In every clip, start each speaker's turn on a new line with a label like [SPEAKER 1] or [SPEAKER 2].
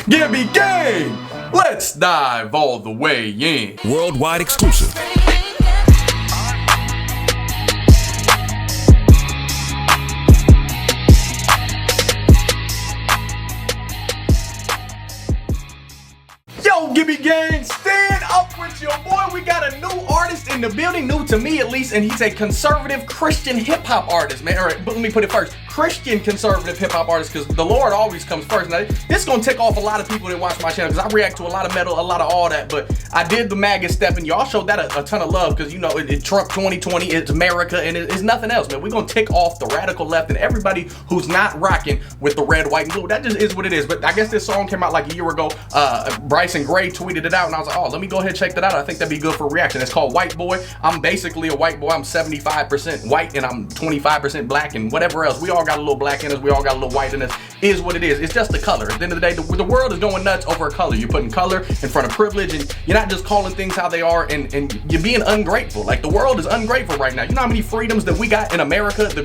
[SPEAKER 1] Gibby Gang! Let's dive all the way in.
[SPEAKER 2] Worldwide exclusive.
[SPEAKER 1] Yo, Gibby Gang, stand up with your boy. We got a new artist in the building, new to me at least, and he's a conservative Christian hip-hop artist, man. All right, but let me put it first. Christian conservative hip-hop artist, because the Lord always comes first. Now, this is going to tick off a lot of people that watch my channel, because I react to a lot of metal, a lot of all that, but I did the MAGA step, and y'all showed that a ton of love, because, you know, it Trump 2020, it's America, and it's nothing else, man. We're going to tick off the radical left and everybody who's not rocking with the red, white, and blue. That just is what it is, but I guess this song came out like a year ago. Bryson Gray tweeted it out, and I was like, oh, let me go ahead and check that out. I think that'd be good for a reaction. It's called WhiteBoy. I'm basically a white boy. I'm 75% white, and I'm 25% black, and whatever else. We all got a little black in us. We all got a little white in us. Is what it is. It's just the color. At the end of the day, the world is going nuts over a color. You're putting color in front of privilege, and you're not just calling things how they are, and you're being ungrateful. Like, the world is ungrateful right now. You know how many freedoms that we got in America, the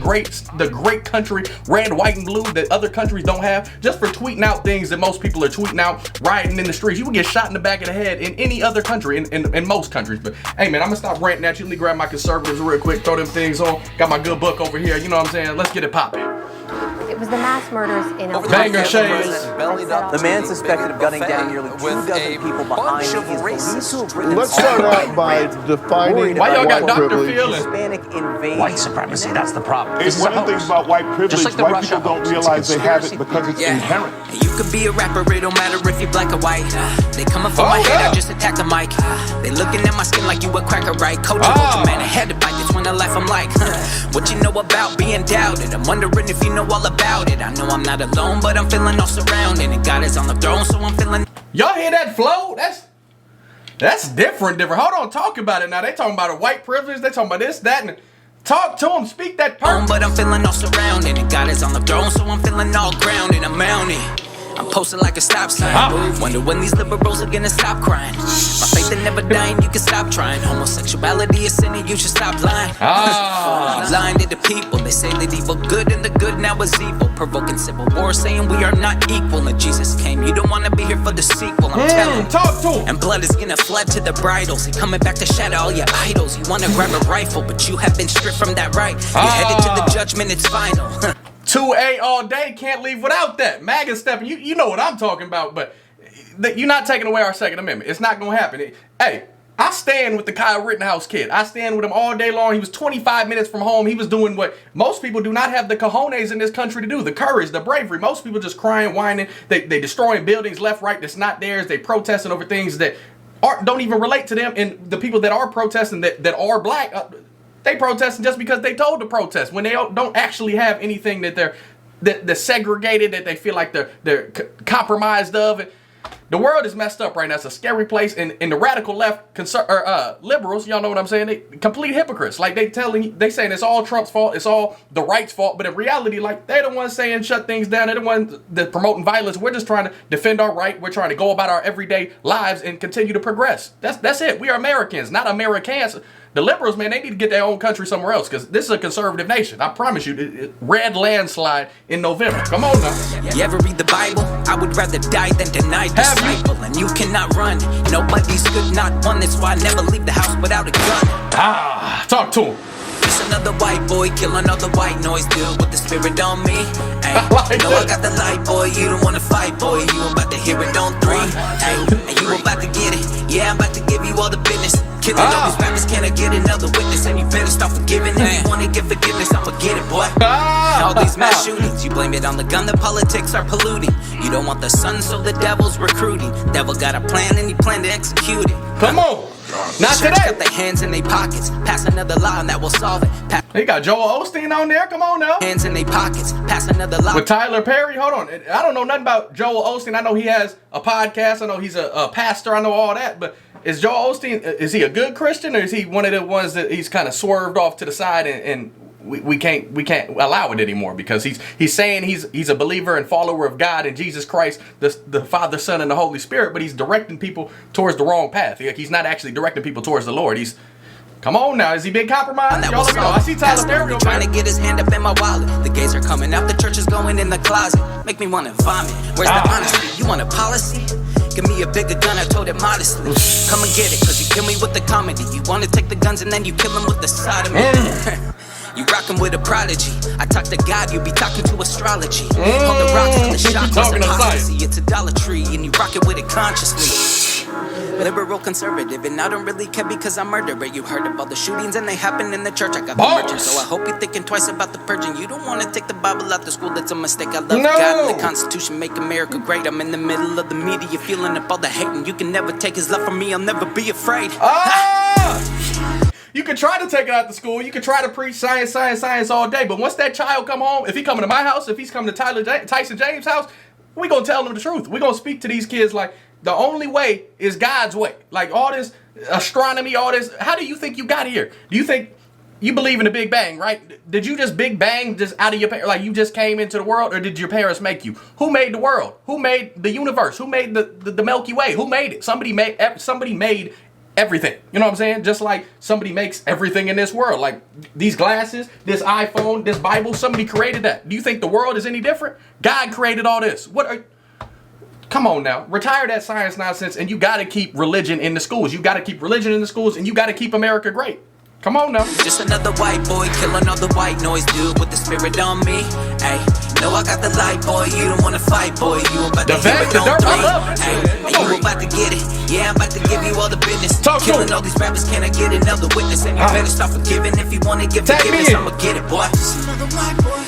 [SPEAKER 1] great country, red, white, and blue, that other countries don't have? Just for tweeting out things that most people are tweeting out, rioting in the streets. You would get shot in the back of the head in any other country, in most countries. But hey, man, I'm gonna stop ranting at you. Let me grab my conservatives real quick, throw them things on. Got my good book over here. You know what I'm saying? Let's get it popping.
[SPEAKER 3] It was the mass murders in El
[SPEAKER 1] Banger shades.
[SPEAKER 4] The man suspected of gunning down nearly 2 dozen people behind him.
[SPEAKER 5] Let's start out by defining
[SPEAKER 1] why y'all got Dr.
[SPEAKER 5] privilege.
[SPEAKER 1] Phil?
[SPEAKER 4] Hispanic invasion.
[SPEAKER 6] White supremacy, that's the problem.
[SPEAKER 5] It's one of the things about white privilege.
[SPEAKER 6] Just like the
[SPEAKER 5] White
[SPEAKER 6] Russia
[SPEAKER 5] people don't
[SPEAKER 6] hoax, it's
[SPEAKER 5] realize they have
[SPEAKER 6] conspiracy.
[SPEAKER 5] it because it's inherent.
[SPEAKER 7] You could be a rapper, it don't matter if you're black or white. They coming for my head, I just attack the mic. They looking at my skin like you a cracker, right? Culture, man, I had to bite this one of life. I'm like, what you know about being doubted? I'm wondering if you know all about it. I know I'm not alone, but I'm feeling all surrounded, and God is on the throne, so I'm feeling.
[SPEAKER 1] Y'all hear that flow? That's different. Hold on, talk about it now. They talking about a white privilege. They talking about this, that, and talk to them. Speak that part.
[SPEAKER 7] But I'm feeling all surrounded, and God is on the throne, so I'm feeling all grounded. I'm mounted. I'm posted like a stop sign. Wonder when these liberals are gonna stop crying. My faith ain't never dying, you can stop trying. Homosexuality is sin and you should stop lying. Lying to the people, they say that evil good and the good now is evil. Provoking civil war, saying we are not equal. And Jesus came, you don't wanna be here for the sequel. I'm telling you.
[SPEAKER 1] Talk to him.
[SPEAKER 7] And blood is gonna flood to the bridles. He coming back to shatter all your idols. You wanna grab a rifle, but you have been stripped from that right. You're headed to the judgment, it's final.
[SPEAKER 1] 2A all day, can't leave without that. MAGA stepping, you know what I'm talking about, but you're not taking away our Second Amendment. It's not gonna happen. Hey, I stand with the Kyle Rittenhouse kid. I stand with him all day long. He was 25 minutes from home. He was doing what most people do not have the cojones in this country to do. The courage, the bravery. Most people just crying, whining. They destroying buildings left, right, that's not theirs. They protesting over things that don't even relate to them. And the people that are protesting that are black, they protesting just because they told to protest when they don't actually have anything that they're segregated, that they feel like they're compromised of. The world is messed up right now. It's a scary place, and the radical left, liberals, y'all know what I'm saying? They complete hypocrites. Like they saying it's all Trump's fault, it's all the right's fault, but in reality, like they're the ones saying shut things down. They're the ones that promoting violence. We're just trying to defend our right. We're trying to go about our everyday lives and continue to progress. That's it. We are Americans, not Americans. The liberals, man, they need to get their own country somewhere else, because this is a conservative nation. I promise you, red landslide in November. Come on now.
[SPEAKER 7] You ever read the Bible? I would rather die than deny disciple. And you cannot run. Nobody's good, not one. That's why I never leave the house without a gun.
[SPEAKER 1] Talk to him.
[SPEAKER 7] Just another white boy killing all the white noise. Deal with the spirit on me. Ay, no, I got the light, boy. You don't wanna fight, boy. You about to hear it on 3. Ay, and you about to get it. Yeah, I'm about to give you all the business. Killing all these rappers, can I get another witness? And you better start forgiving. If you wanna get forgiveness, I'ma get it, boy. All these mass shootings, you blame it on the gun. The politics are polluting. You don't want the sun, so the devil's recruiting. Devil got a plan and he planned to execute it.
[SPEAKER 1] Come on. Not today.
[SPEAKER 7] Got their hands in their pockets. Pass another law and that will solve it.
[SPEAKER 1] They got Joel Osteen on there. Come on now.
[SPEAKER 7] Hands in their pockets. Pass another law.
[SPEAKER 1] With Tyler Perry. Hold on. I don't know nothing about Joel Osteen. I know he has a podcast. I know he's a pastor. I know all that. But is Joel Osteen, is he a good Christian, or is he one of the ones that he's kind of swerved off to the side and we can't allow it anymore, because he's saying he's a believer and follower of God and Jesus Christ, the Father, Son, and the Holy Spirit, but he's directing people towards the wrong path. He's not actually directing people towards the Lord. Come on now, is he been compromised? Y'all let me know. I see Tyler Perry
[SPEAKER 7] trying to get his hand up in my wallet. The gays are coming out, the church is going in the closet. Make me wanna vomit. Where's the honesty? You want a policy? Give me a bigger gun, I told it modestly. Come and get it, cause you kill me with the comedy. You wanna take the guns and then you kill him with the sodomy. You rockin' with a prodigy. I talk to God, you be talking to astrology. Hold the rocks till the shot cause apostasy. It's idolatry, and you rock it with it consciously. Liberal conservative, and I don't really care because I'm murderer. You heard of all the shootings and they happen in the church. I got the merchant, so I hope you're thinking twice about the purging. You don't want to take the Bible out the school, that's a mistake. I love God and the Constitution, make America great. I'm in the middle of the media, feeling up all the hate, and you can never take his love from me. I'll never be afraid.
[SPEAKER 1] You can try to take it out to school. You can try to preach science all day. But once that child come home, if he coming to my house, if he's coming to Tyson James' house, we gonna tell them the truth. We gonna speak to these kids like the only way is God's way. Like all this astronomy, all this. How do you think you got here? Do you think you believe in the Big Bang, right? Did you just Big Bang just out of your parents? Like you just came into the world, or did your parents make you? Who made the world? Who made the universe? Who made the Milky Way? Who made it? Somebody made everything. You know what I'm saying? Just like somebody makes everything in this world. Like these glasses, this iPhone, this Bible, somebody created that. Do you think the world is any different? God created all this. Come on now. Retire that science nonsense, and you got to keep religion in the schools. You got to keep religion in the schools, and you got to keep America great. Come on now.
[SPEAKER 7] Just another white boy killing all the white noise, dude, with the spirit on me. Hey, know I got the light, boy. You don't wanna fight, boy. You about to hear it on three. Hey, you about to get it. Yeah, I'm about to give you all the business. Killing all these rappers, can I get another witness? And you better start forgiving if you wanna give forgiveness. I'ma get it, boy.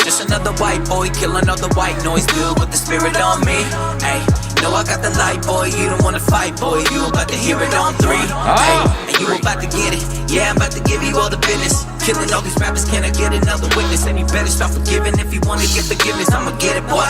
[SPEAKER 7] Just another white boy killing all the white noise, dude, with the spirit on me. Hey, know I got the light, boy. You don't wanna fight, boy. You about to hear it on three. Hey, and you about to get it. Yeah, I'm about to give you all the business. Killing all these rappers, can I get another witness? And you better start forgiving if you wanna give forgiveness. I'ma get it, boy.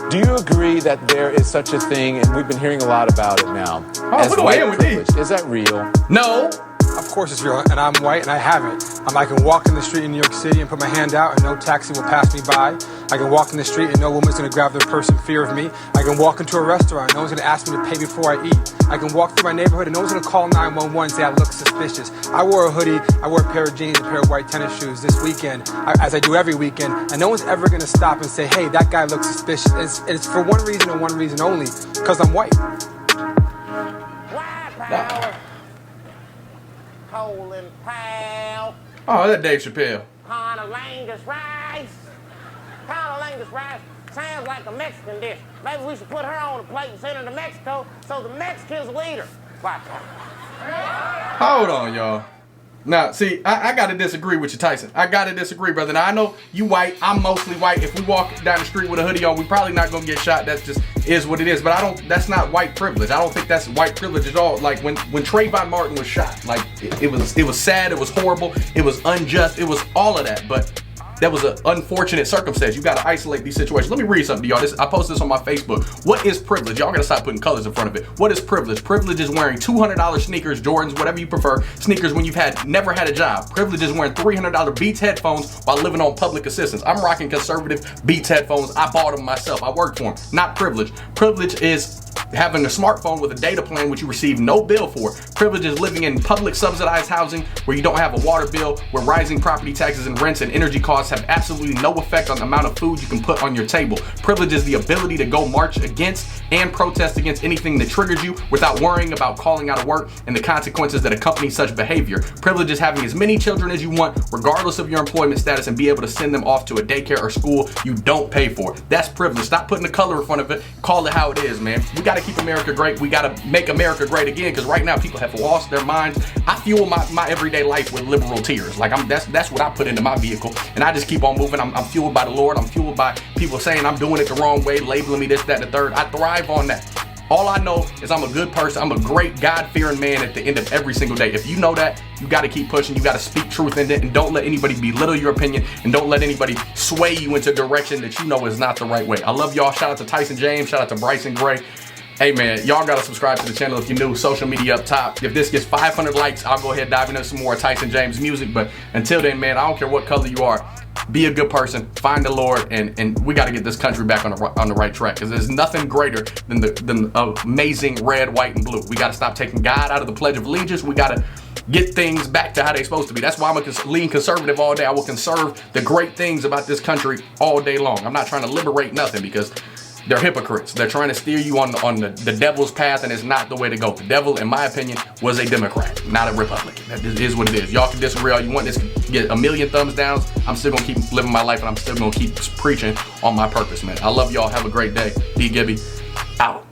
[SPEAKER 2] Do you agree that there is such a thing, and we've been hearing a lot about it now, as white privilege? Is that real?
[SPEAKER 1] No.
[SPEAKER 6] Of course it's real, and I'm white and I have it. I can walk in the street in New York City and put my hand out and no taxi will pass me by. I can walk in the street and no woman's gonna grab their purse in fear of me. I can walk into a restaurant and no one's gonna ask me to pay before I eat. I can walk through my neighborhood and no one's gonna call 911 and say I look suspicious. I wore a hoodie, I wore a pair of jeans, a pair of white tennis shoes this weekend, as I do every weekend, and no one's ever gonna stop and say, hey, that guy looks suspicious. It's for one reason and one reason only, because I'm white.
[SPEAKER 8] Colin Powell.
[SPEAKER 1] Oh, that Dave Chappelle.
[SPEAKER 8] Conolangus rice. Conolangus rice sounds like a Mexican dish. Maybe we should put her on a plate and send her to Mexico so the Mexicans will eat her. Watch out.
[SPEAKER 1] Hold on, y'all. Now, see, I got to disagree with you, Tyson. I got to disagree, brother. Now, I know you white. I'm mostly white. If we walk down the street with a hoodie on, we probably not going to get shot. That's just is what it is. But that's not white privilege. I don't think that's white privilege at all. Like, when Trayvon Martin was shot, like, it was sad. It was horrible. It was unjust. It was all of that. But that was an unfortunate circumstance. You got to isolate these situations. Let me read something to y'all. I posted this on my Facebook. What is privilege? Y'all got to stop putting colors in front of it. What is privilege? Privilege is wearing $200 sneakers, Jordans, whatever you prefer, sneakers when you've never had a job. Privilege is wearing $300 Beats headphones while living on public assistance. I'm rocking conservative Beats headphones. I bought them myself. I worked for them. Not privilege. Privilege is having a smartphone with a data plan which you receive no bill for. Privilege is living in public subsidized housing where you don't have a water bill, where rising property taxes and rents and energy costs have absolutely no effect on the amount of food you can put on your table. Privilege is the ability to go march against and protest against anything that triggers you without worrying about calling out of work and the consequences that accompany such behavior. Privilege is having as many children as you want, regardless of your employment status, and be able to send them off to a daycare or school you don't pay for. That's privilege. Stop putting the color in front of it. Call it how it is, man. We got to keep America great. We got to make America great again, because right now people have lost their minds. I fuel my everyday life with liberal tears. Like that's what I put into my vehicle, and I just keep on moving. I'm fueled by the Lord. I'm fueled by people saying I'm doing it the wrong way, labeling me this, that, and the third. I thrive on that. All I know is I'm a good person. I'm a great God-fearing man at the end of every single day. If you know that, you got to keep pushing. You got to speak truth in it, and don't let anybody belittle your opinion, and don't let anybody sway you into a direction that you know is not the right way. I love y'all. Shout out to Tyson James. Shout out to Bryson Gray. Hey man, y'all gotta subscribe to the channel if you're new. Social media up top. If this gets 500 likes, I'll go ahead and dive into some more Tyson James music. But until then, man, I don't care what color you are. be a good person, find the Lord, and we got to get this country back on the right track, because there's nothing greater than the amazing red, white, and blue. We got to stop taking God out of the Pledge of Allegiance. We got to get things back to how they're supposed to be. That's why I'm a lean conservative all day. I will conserve the great things about this country all day long. I'm not trying to liberate nothing, because they're hypocrites. They're trying to steer you on the devil's path, and it's not the way to go. The devil, in my opinion, was a Democrat, not a Republican. That is what it is. Y'all can disagree all you want. This can get a million thumbs downs. I'm still gonna keep living my life, and I'm still gonna keep preaching on my purpose, man. I love y'all. Have a great day. D. Gibby, out.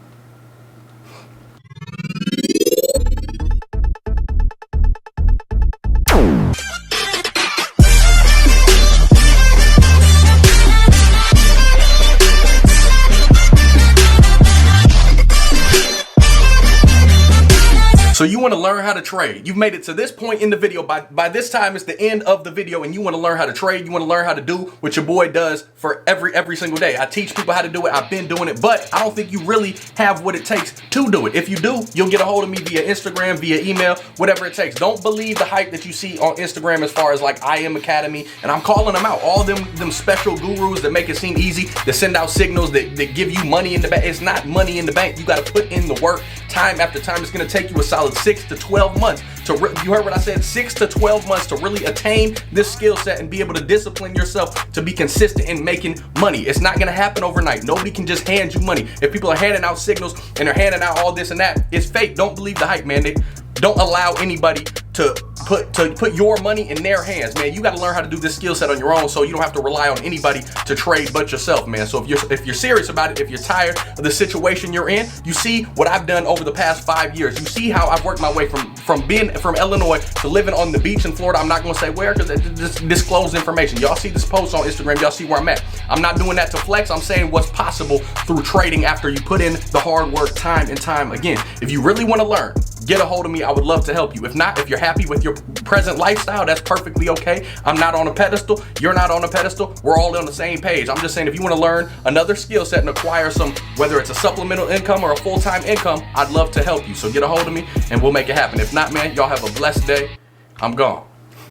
[SPEAKER 1] So you want to learn how to trade. You've made it to this point in the video. By this time, it's the end of the video, and you want to learn how to trade. You want to learn how to do what your boy does for every single day. I teach people how to do it. I've been doing it, but I don't think you really have what it takes to do it. If you do, you'll get a hold of me via Instagram, via email, whatever it takes. Don't believe the hype that you see on Instagram as far as like I Am Academy, and I'm calling them out. All them special gurus that make it seem easy, that send out signals, that give you money in the bank. It's not money in the bank. You got to put in the work time after time. It's going to take you a solid 6 to 12 months to you heard what I said, 6 to 12 months to really attain this skill set and be able to discipline yourself to be consistent in making money. It's not going to happen overnight. Nobody can just hand you money. If people are handing out signals and they're handing out all this and that, it's fake. Don't believe the hype, man. Don't allow anybody to put your money in their hands, man. You got to learn how to do this skill set on your own, so you don't have to rely on anybody to trade but yourself, man. So if you're serious about it, if you're tired of the situation you're in, you see what I've done over the past 5 years. You see how I've worked my way from being from Illinois to living on the beach in Florida. I'm not going to say where, because it's disclosed information. Y'all see this post on Instagram. Y'all see where I'm at. I'm not doing that to flex. I'm saying what's possible through trading after you put in the hard work time and time again. If you really want to learn, get a hold of me. I would love to help you. If not, if you're happy with your present lifestyle, that's perfectly okay. I'm not on a pedestal. You're not on a pedestal. We're all on the same page. I'm just saying, if you want to learn another skill set and acquire some, whether it's a supplemental income or a full-time income, I'd love to help you. So get a hold of me and we'll make it happen. If not, man, y'all have a blessed day. I'm gone.